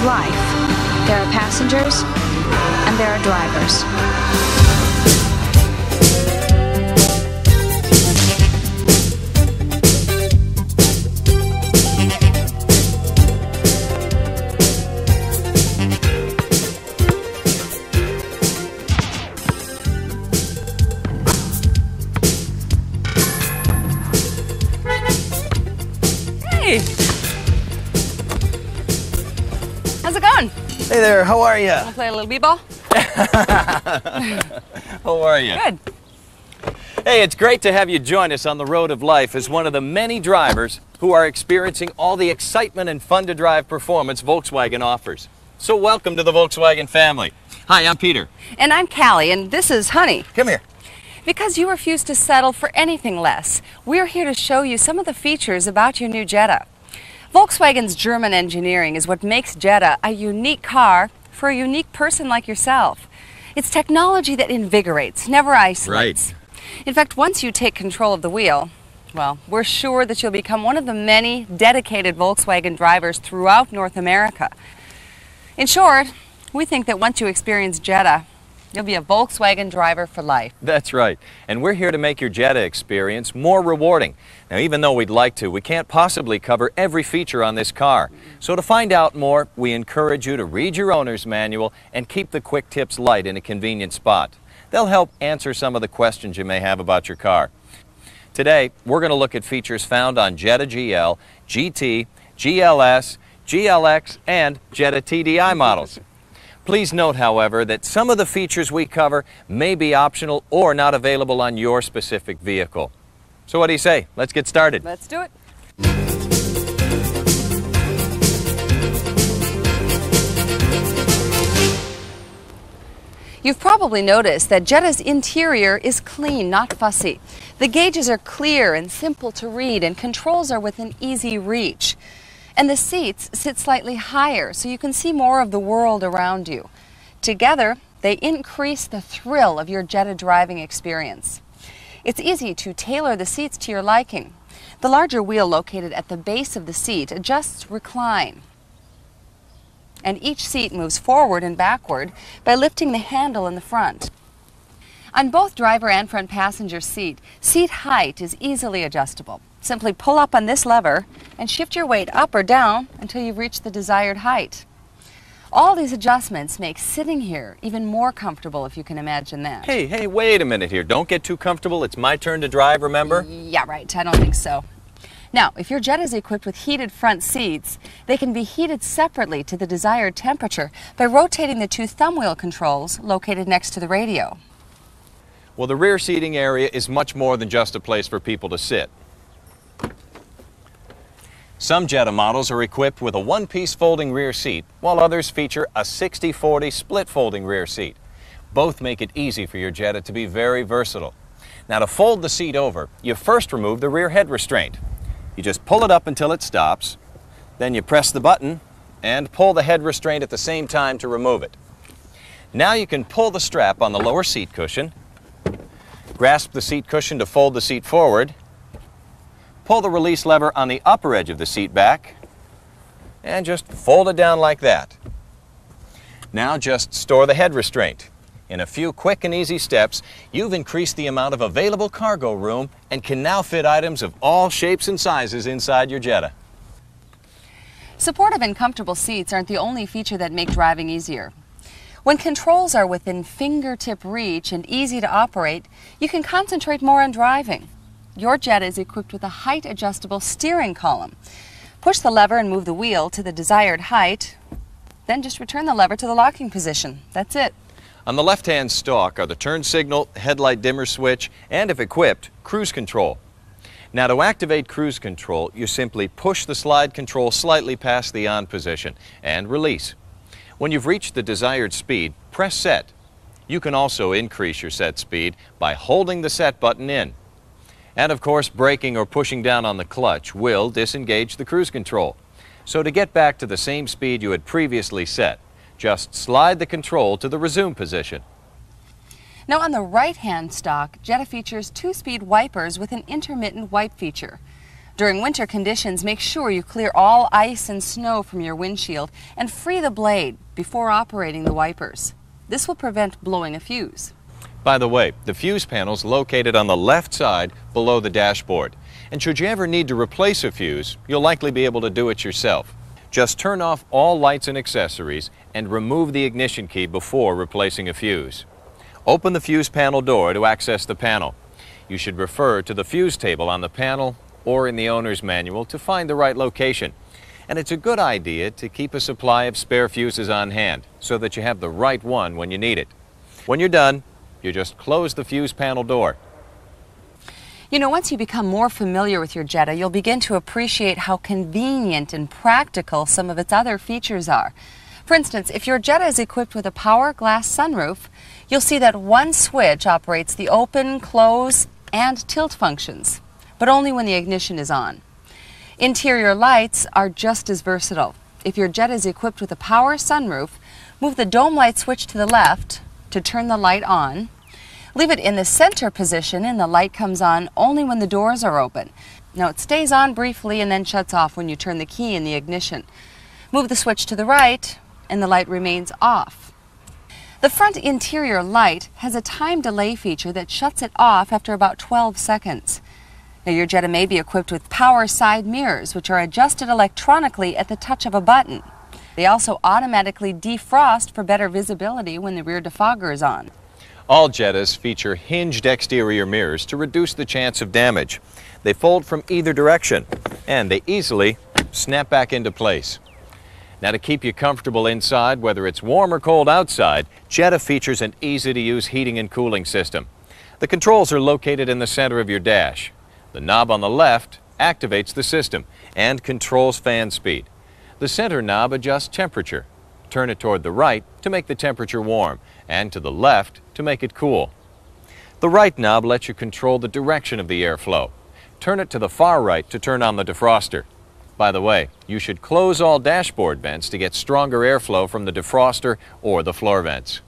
life. There are passengers and there are drivers. Hey! How's it going? Hey there, how are you? Wanna play a little b-ball? How are you? Good. Hey, it's great to have you join us on the road of life as one of the many drivers who are experiencing all the excitement and fun to drive performance Volkswagen offers. So welcome to the Volkswagen family. Hi, I'm Peter. And I'm Callie, and this is Honey. Come here. Because you refuse to settle for anything less, we're here to show you some of the features about your new Jetta. Volkswagen's German engineering is what makes Jetta a unique car for a unique person like yourself. It's technology that invigorates, never isolates. Right. In fact, once you take control of the wheel, well, we're sure that you'll become one of the many dedicated Volkswagen drivers throughout North America. In short, we think that once you experience Jetta, you'll be a Volkswagen driver for life. That's right. And we're here to make your Jetta experience more rewarding. Now, even though we'd like to, we can't possibly cover every feature on this car. So to find out more, we encourage you to read your owner's manual and keep the quick tips light in a convenient spot. They'll help answer some of the questions you may have about your car. Today, we're going to look at features found on Jetta GL, GT, GLS, GLX, and Jetta TDI models. Please note, however, that some of the features we cover may be optional or not available on your specific vehicle. So what do you say? Let's get started. Let's do it. You've probably noticed that Jetta's interior is clean, not fussy. The gauges are clear and simple to read, and controls are within easy reach. And the seats sit slightly higher so you can see more of the world around you. Together, they increase the thrill of your Jetta driving experience. It's easy to tailor the seats to your liking. The larger wheel located at the base of the seat adjusts recline. And each seat moves forward and backward by lifting the handle in the front. On both driver and front passenger seat height is easily adjustable. Simply pull up on this lever and shift your weight up or down until you've reached the desired height. All these adjustments make sitting here even more comfortable, if you can imagine that. Hey, wait a minute here. Don't get too comfortable. It's my turn to drive, remember? Yeah, right. I don't think so. Now, if your Jetta is equipped with heated front seats, they can be heated separately to the desired temperature by rotating the two thumb wheel controls located next to the radio. Well, the rear seating area is much more than just a place for people to sit. Some Jetta models are equipped with a one-piece folding rear seat, while others feature a 60-40 split folding rear seat. Both make it easy for your Jetta to be very versatile. Now, to fold the seat over, you first remove the rear head restraint. You just pull it up until it stops, then you press the button and pull the head restraint at the same time to remove it. Now you can pull the strap on the lower seat cushion, grasp the seat cushion to fold the seat forward, pull the release lever on the upper edge of the seat back, and just fold it down like that. Now just store the head restraint. In a few quick and easy steps, you've increased the amount of available cargo room and can now fit items of all shapes and sizes inside your Jetta. Supportive and comfortable seats aren't the only feature that make driving easier. When controls are within fingertip reach and easy to operate, you can concentrate more on driving. Your Jetta is equipped with a height-adjustable steering column. Push the lever and move the wheel to the desired height, then just return the lever to the locking position. That's it. On the left-hand stalk are the turn signal, headlight dimmer switch, and if equipped, cruise control. Now, to activate cruise control, you simply push the slide control slightly past the on position and release. When you've reached the desired speed, press set. You can also increase your set speed by holding the set button in. And of course, braking or pushing down on the clutch will disengage the cruise control. So to get back to the same speed you had previously set, just slide the control to the resume position. Now on the right-hand stalk, Jetta features two-speed wipers with an intermittent wipe feature. During winter conditions, make sure you clear all ice and snow from your windshield and free the blade before operating the wipers. This will prevent blowing a fuse. By the way, the fuse panel's located on the left side below the dashboard. And should you ever need to replace a fuse, you'll likely be able to do it yourself. Just turn off all lights and accessories and remove the ignition key before replacing a fuse. Open the fuse panel door to access the panel. You should refer to the fuse table on the panel or in the owner's manual to find the right location. And it's a good idea to keep a supply of spare fuses on hand so that you have the right one when you need it. When you're done, you just close the fuse panel door. You know, once you become more familiar with your Jetta, you'll begin to appreciate how convenient and practical some of its other features are. For instance, if your Jetta is equipped with a power glass sunroof, you'll see that one switch operates the open, close, and tilt functions, but only when the ignition is on. Interior lights are just as versatile. If your Jetta is equipped with a power sunroof, move the dome light switch to the left to turn the light on. Leave it in the center position and the light comes on only when the doors are open. Now it stays on briefly and then shuts off when you turn the key in the ignition. Move the switch to the right and the light remains off. The front interior light has a time delay feature that shuts it off after about 12 seconds. Now your Jetta may be equipped with power side mirrors, which are adjusted electronically at the touch of a button. They also automatically defrost for better visibility when the rear defogger is on. All Jettas feature hinged exterior mirrors to reduce the chance of damage. They fold from either direction and they easily snap back into place. Now, to keep you comfortable inside, whether it's warm or cold outside, Jetta features an easy-to-use heating and cooling system. The controls are located in the center of your dash. The knob on the left activates the system and controls fan speed. The center knob adjusts temperature. Turn it toward the right to make the temperature warm, and to the left to make it cool. The right knob lets you control the direction of the airflow. Turn it to the far right to turn on the defroster. By the way, you should close all dashboard vents to get stronger airflow from the defroster or the floor vents.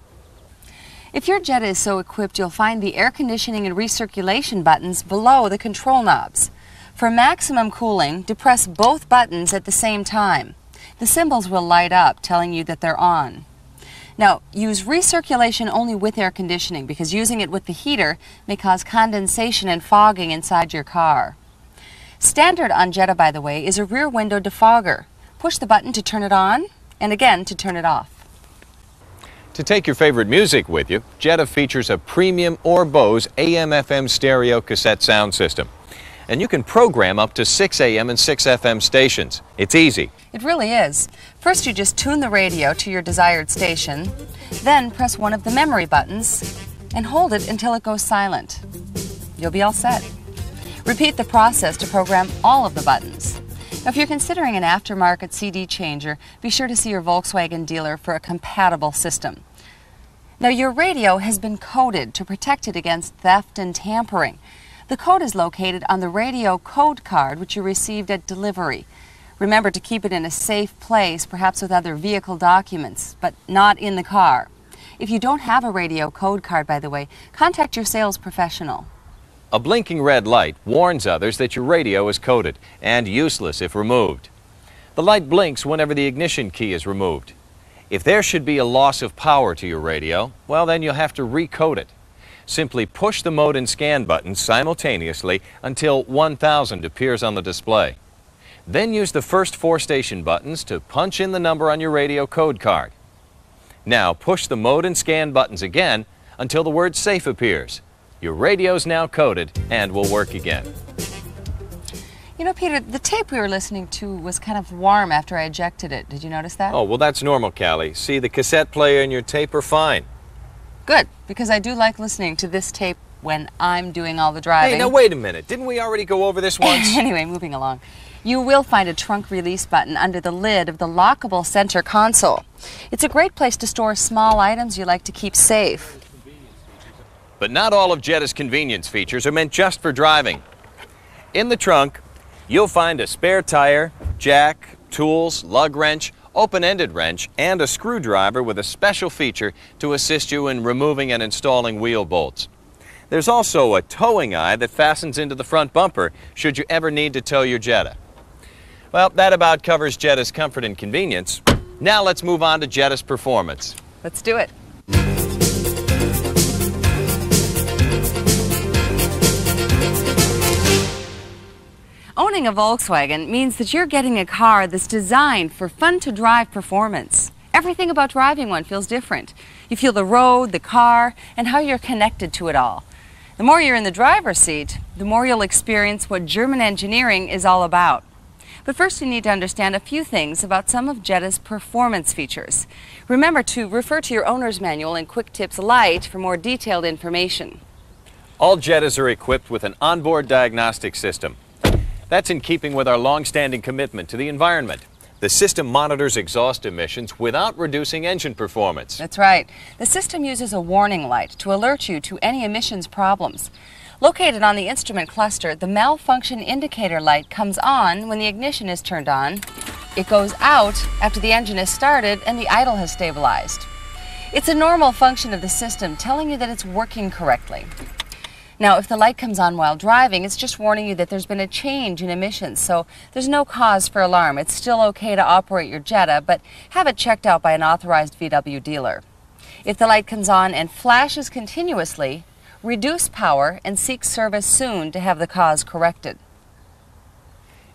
If your Jetta is so equipped, you'll find the air conditioning and recirculation buttons below the control knobs. For maximum cooling, depress both buttons at the same time. The symbols will light up, telling you that they're on. Now, use recirculation only with air conditioning because using it with the heater may cause condensation and fogging inside your car. Standard on Jetta, by the way, is a rear window defogger. Push the button to turn it on and again to turn it off. To take your favorite music with you, Jetta features a premium or Bose AM/FM stereo cassette sound system. And you can program up to 6 AM and 6 FM stations. It's easy. It really is. First, you just tune the radio to your desired station, then press one of the memory buttons and hold it until it goes silent. You'll be all set. Repeat the process to program all of the buttons. Now, if you're considering an aftermarket CD changer, be sure to see your Volkswagen dealer for a compatible system. Now, your radio has been coded to protect it against theft and tampering. The code is located on the radio code card, which you received at delivery. Remember to keep it in a safe place, perhaps with other vehicle documents, but not in the car. If you don't have a radio code card, by the way, contact your sales professional. A blinking red light warns others that your radio is coded and useless if removed. The light blinks whenever the ignition key is removed. If there should be a loss of power to your radio, well, then you'll have to recode it. Simply push the mode and scan buttons simultaneously until 1000 appears on the display. Then use the first 4 station buttons to punch in the number on your radio code card. Now push the mode and scan buttons again until the word safe appears. Your radio's now coded and will work again. You know, Peter, the tape we were listening to was kind of warm after I ejected it. Did you notice that? Oh, well, that's normal, Callie. See, the cassette player and your tape are fine. Good, because I do like listening to this tape when I'm doing all the driving. Hey, now wait a minute. Didn't we already go over this once? Anyway, moving along. You will find a trunk release button under the lid of the lockable center console. It's a great place to store small items you like to keep safe. But not all of Jetta's convenience features are meant just for driving. In the trunk, you'll find a spare tire, jack, tools, lug wrench, open-ended wrench, and a screwdriver with a special feature to assist you in removing and installing wheel bolts. There's also a towing eye that fastens into the front bumper should you ever need to tow your Jetta. Well, that about covers Jetta's comfort and convenience. Now let's move on to Jetta's performance. Let's do it. Owning a Volkswagen means that you're getting a car that's designed for fun-to-drive performance. Everything about driving one feels different. You feel the road, the car, and how you're connected to it all. The more you're in the driver's seat, the more you'll experience what German engineering is all about. But first you need to understand a few things about some of Jetta's performance features. Remember to refer to your owner's manual and Quick Tips Lite for more detailed information. All Jettas are equipped with an onboard diagnostic system. That's in keeping with our long-standing commitment to the environment. The system monitors exhaust emissions without reducing engine performance. That's right. The system uses a warning light to alert you to any emissions problems. Located on the instrument cluster, the malfunction indicator light comes on when the ignition is turned on. It goes out after the engine is started and the idle has stabilized. It's a normal function of the system telling you that it's working correctly. Now, if the light comes on while driving, it's just warning you that there's been a change in emissions, so there's no cause for alarm. It's still okay to operate your Jetta, but have it checked out by an authorized VW dealer. If the light comes on and flashes continuously, reduce power and seek service soon to have the cause corrected.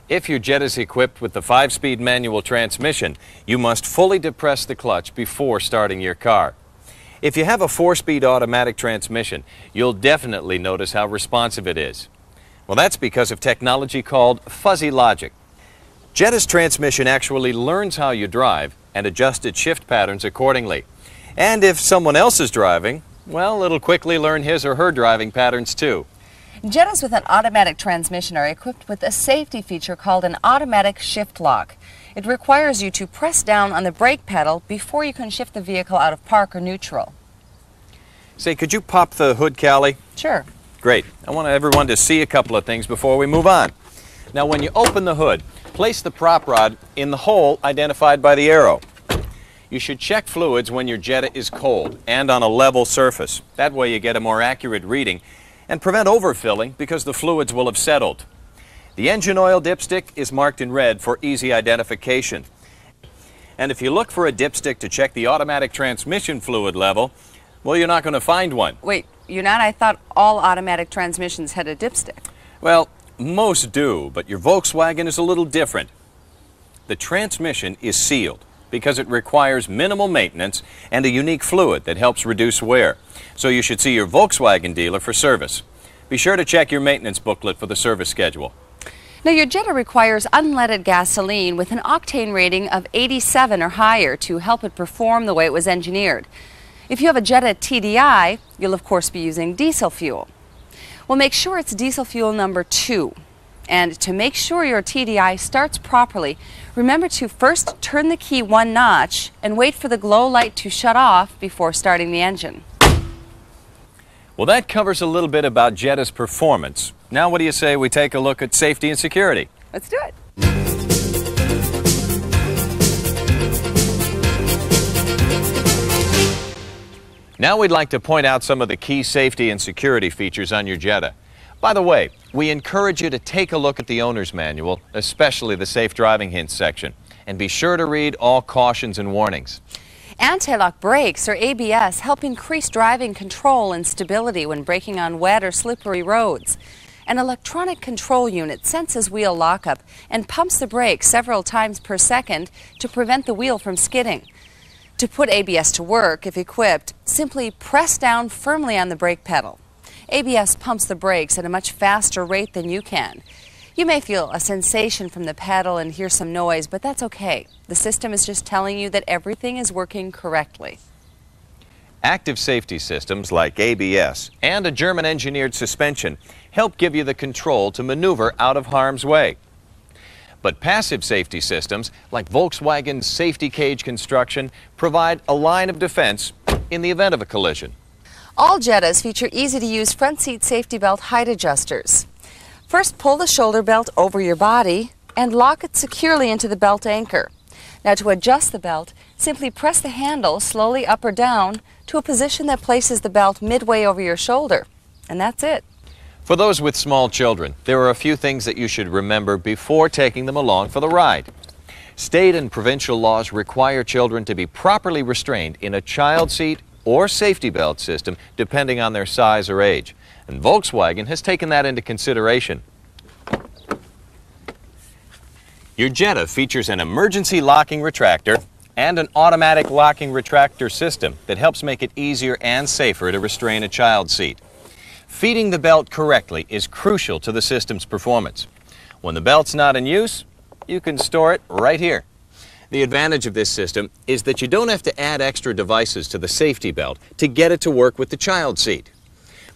If your Jetta is equipped with the 5-speed manual transmission, you must fully depress the clutch before starting your car. If you have a 4-speed automatic transmission, you'll definitely notice how responsive it is. Well, that's because of technology called fuzzy logic. Jetta's transmission actually learns how you drive and adjusts its shift patterns accordingly. And if someone else is driving, well, it'll quickly learn his or her driving patterns too. Jettas with an automatic transmission are equipped with a safety feature called an automatic shift lock. It requires you to press down on the brake pedal before you can shift the vehicle out of park or neutral. Say, could you pop the hood, Callie? Sure. Great. I want everyone to see a couple of things before we move on. Now, when you open the hood, place the prop rod in the hole identified by the arrow. You should check fluids when your Jetta is cold and on a level surface. That way you get a more accurate reading and prevent overfilling because the fluids will have settled. The engine oil dipstick is marked in red for easy identification. And if you look for a dipstick to check the automatic transmission fluid level, well, you're not going to find one. Wait, you're not? I thought all automatic transmissions had a dipstick. Well, most do, but your Volkswagen is a little different. The transmission is sealed because it requires minimal maintenance and a unique fluid that helps reduce wear. So you should see your Volkswagen dealer for service. Be sure to check your maintenance booklet for the service schedule. Now, your Jetta requires unleaded gasoline with an octane rating of 87 or higher to help it perform the way it was engineered. If you have a Jetta TDI, you'll of course be using diesel fuel. Well, make sure it's diesel fuel number 2. And to make sure your TDI starts properly, remember to first turn the key 1 notch and wait for the glow light to shut off before starting the engine. Well, that covers a little bit about Jetta's performance. Now, what do you say we take a look at safety and security? Let's do it. Now we'd like to point out some of the key safety and security features on your Jetta. By the way, we encourage you to take a look at the owner's manual, especially the safe driving hints section, and be sure to read all cautions and warnings. Anti-lock brakes, or ABS, help increase driving control and stability when braking on wet or slippery roads. An electronic control unit senses wheel lockup and pumps the brake several times per second to prevent the wheel from skidding. To put ABS to work, if equipped, simply press down firmly on the brake pedal. ABS pumps the brakes at a much faster rate than you can. You may feel a sensation from the pedal and hear some noise, but that's okay. The system is just telling you that everything is working correctly. Active safety systems like ABS and a German-engineered suspension help give you the control to maneuver out of harm's way. But passive safety systems like Volkswagen's safety cage construction provide a line of defense in the event of a collision. All Jettas feature easy-to-use front seat safety belt height adjusters. First, pull the shoulder belt over your body and lock it securely into the belt anchor. Now, to adjust the belt, simply press the handle slowly up or down to a position that places the belt midway over your shoulder. And that's it. For those with small children, there are a few things that you should remember before taking them along for the ride. State and provincial laws require children to be properly restrained in a child seat or safety belt system depending on their size or age. And Volkswagen has taken that into consideration. Your Jetta features an emergency locking retractor and an automatic locking retractor system that helps make it easier and safer to restrain a child seat. Feeding the belt correctly is crucial to the system's performance. When the belt's not in use, you can store it right here. The advantage of this system is that you don't have to add extra devices to the safety belt to get it to work with the child seat.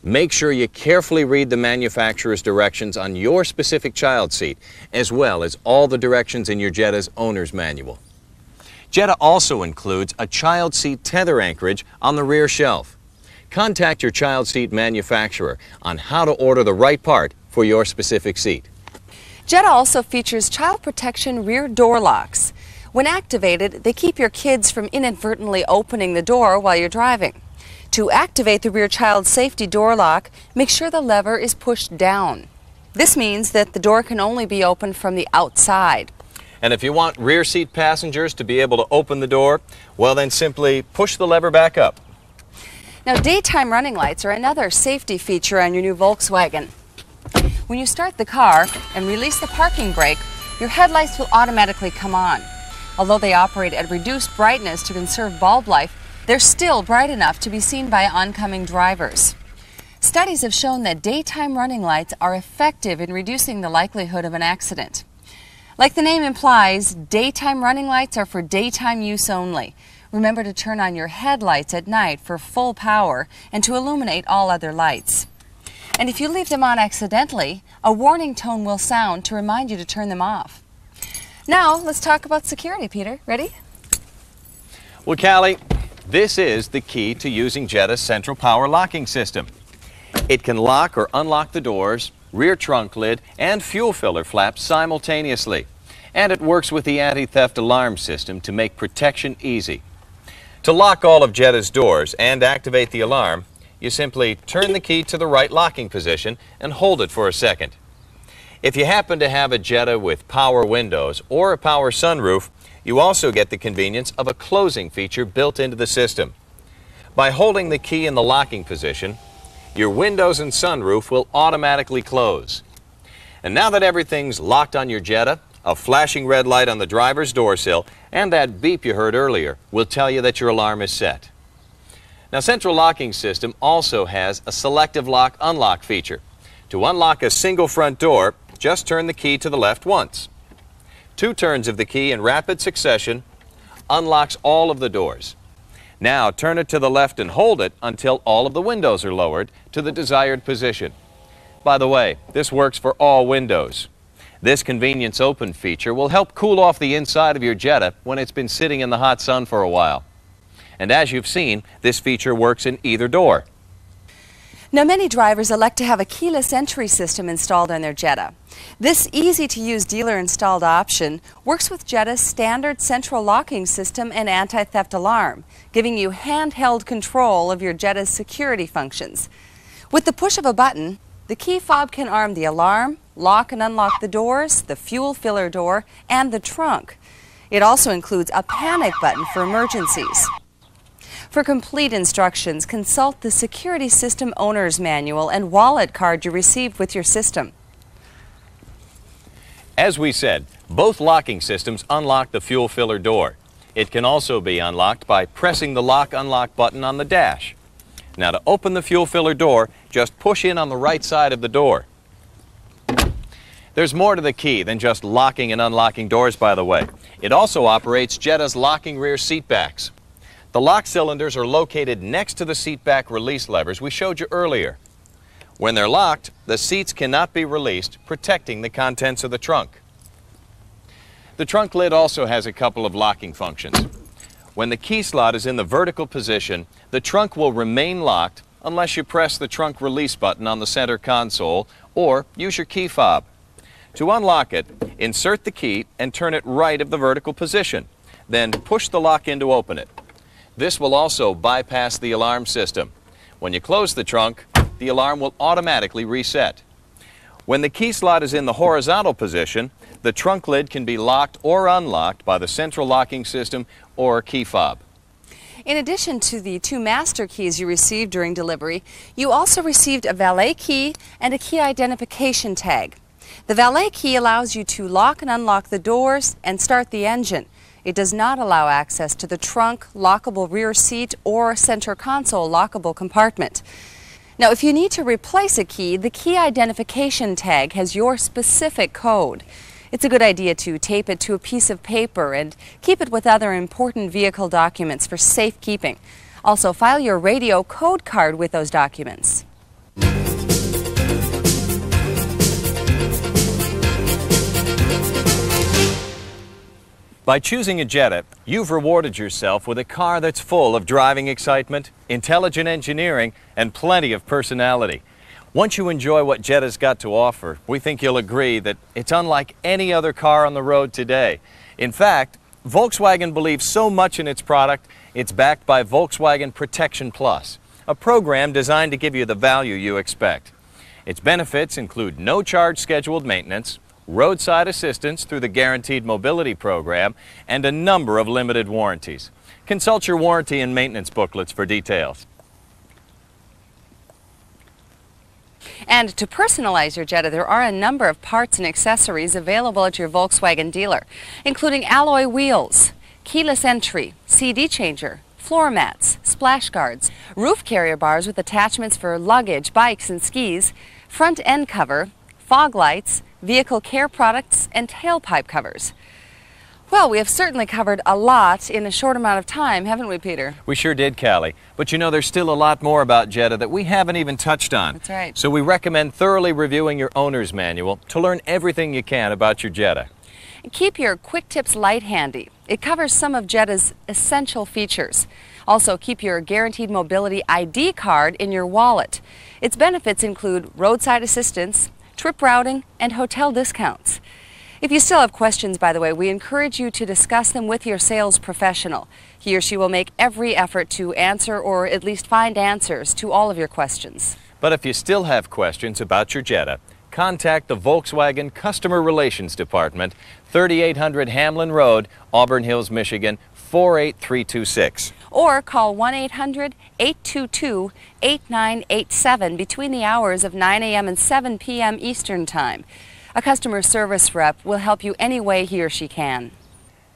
Make sure you carefully read the manufacturer's directions on your specific child seat, as well as all the directions in your Jetta's owner's manual. Jetta also includes a child seat tether anchorage on the rear shelf. Contact your child seat manufacturer on how to order the right part for your specific seat. Jetta also features child protection rear door locks. When activated, they keep your kids from inadvertently opening the door while you're driving. To activate the rear child safety door lock, make sure the lever is pushed down. This means that the door can only be opened from the outside. And if you want rear seat passengers to be able to open the door, well then simply push the lever back up. Now, daytime running lights are another safety feature on your new Volkswagen. When you start the car and release the parking brake, your headlights will automatically come on. Although they operate at reduced brightness to conserve bulb life, they're still bright enough to be seen by oncoming drivers. Studies have shown that daytime running lights are effective in reducing the likelihood of an accident. Like the name implies, daytime running lights are for daytime use only. Remember to turn on your headlights at night for full power and to illuminate all other lights. And if you leave them on accidentally, a warning tone will sound to remind you to turn them off. Now, let's talk about security, Peter. Ready? Well, Callie, this is the key to using Jetta's central power locking system. It can lock or unlock the doors, rear trunk lid, and fuel filler flaps simultaneously. And it works with the anti-theft alarm system to make protection easy. To lock all of Jetta's doors and activate the alarm, you simply turn the key to the right locking position and hold it for a second. If you happen to have a Jetta with power windows or a power sunroof, you also get the convenience of a closing feature built into the system. By holding the key in the locking position, your windows and sunroof will automatically close. And now that everything's locked on your Jetta, a flashing red light on the driver's door sill and that beep you heard earlier will tell you that your alarm is set. Now, Central Locking System also has a selective lock-unlock feature. To unlock a single front door, just turn the key to the left once. 2 turns of the key in rapid succession unlocks all of the doors. Now turn it to the left and hold it until all of the windows are lowered to the desired position. By the way, this works for all windows. This convenience open feature will help cool off the inside of your Jetta when it's been sitting in the hot sun for a while. And as you've seen, this feature works in either door. Now, many drivers elect to have a keyless entry system installed on their Jetta. This easy-to-use dealer-installed option works with Jetta's standard central locking system and anti-theft alarm, giving you handheld control of your Jetta's security functions. With the push of a button, the key fob can arm the alarm, lock and unlock the doors, the fuel filler door, and the trunk. It also includes a panic button for emergencies. For complete instructions, consult the Security System Owner's Manual and wallet card you received with your system. As we said, both locking systems unlock the fuel filler door. It can also be unlocked by pressing the lock-unlock button on the dash. Now, to open the fuel filler door, just push in on the right side of the door. There's more to the key than just locking and unlocking doors, by the way. It also operates Jetta's locking rear seat backs. The lock cylinders are located next to the seat back release levers we showed you earlier. When they're locked, the seats cannot be released, protecting the contents of the trunk. The trunk lid also has a couple of locking functions. When the key slot is in the vertical position, the trunk will remain locked unless you press the trunk release button on the center console or use your key fob. To unlock it, insert the key and turn it right of the vertical position. Then push the lock in to open it. This will also bypass the alarm system. When you close the trunk, the alarm will automatically reset. When the key slot is in the horizontal position, the trunk lid can be locked or unlocked by the central locking system or key fob. In addition to the 2 master keys you received during delivery, you also received a valet key and a key identification tag. The valet key allows you to lock and unlock the doors and start the engine. It does not allow access to the trunk, lockable rear seat, or center console lockable compartment. Now, if you need to replace a key, the key identification tag has your specific code. It's a good idea to tape it to a piece of paper and keep it with other important vehicle documents for safekeeping. Also, file your radio code card with those documents. By choosing a Jetta, you've rewarded yourself with a car that's full of driving excitement, intelligent engineering, and plenty of personality. Once you enjoy what Jetta's got to offer, we think you'll agree that it's unlike any other car on the road today. In fact, Volkswagen believes so much in its product, it's backed by Volkswagen Protection Plus, a program designed to give you the value you expect. Its benefits include no charge scheduled maintenance, roadside assistance through the Guaranteed Mobility Program, and a number of limited warranties. Consult your warranty and maintenance booklets for details. And to personalize your Jetta, there are a number of parts and accessories available at your Volkswagen dealer, including alloy wheels, keyless entry, CD changer, floor mats, splash guards, roof carrier bars with attachments for luggage, bikes, and skis, front end cover, fog lights, vehicle care products, and tailpipe covers. Well, we have certainly covered a lot in a short amount of time, haven't we, Peter? We sure did, Callie. But you know, there's still a lot more about Jetta that we haven't even touched on. That's right. So we recommend thoroughly reviewing your owner's manual to learn everything you can about your Jetta. Keep your Quick Tips Light handy. It covers some of Jetta's essential features. Also, keep your Guaranteed Mobility ID card in your wallet. Its benefits include roadside assistance, trip routing, and hotel discounts. If you still have questions, by the way, we encourage you to discuss them with your sales professional. He or she will make every effort to answer or at least find answers to all of your questions. But if you still have questions about your Jetta, contact the Volkswagen Customer Relations Department, 3800 Hamlin Road, Auburn Hills, Michigan, 48326. Or call 1-800-822-8987 between the hours of 9 a.m. and 7 p.m. Eastern Time. A customer service rep will help you any way he or she can.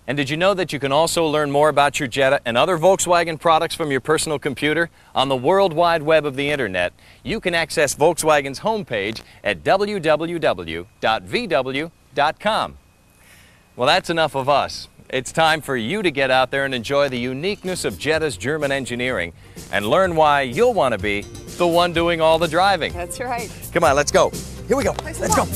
And did you know that you can also learn more about your Jetta and other Volkswagen products from your personal computer? On the World Wide Web of the Internet, you can access Volkswagen's homepage at www.vw.com. Well, that's enough of us. It's time for you to get out there and enjoy the uniqueness of Jetta's German engineering and learn why you'll want to be the one doing all the driving. That's right. Come on, let's go. Here we go. Let's go.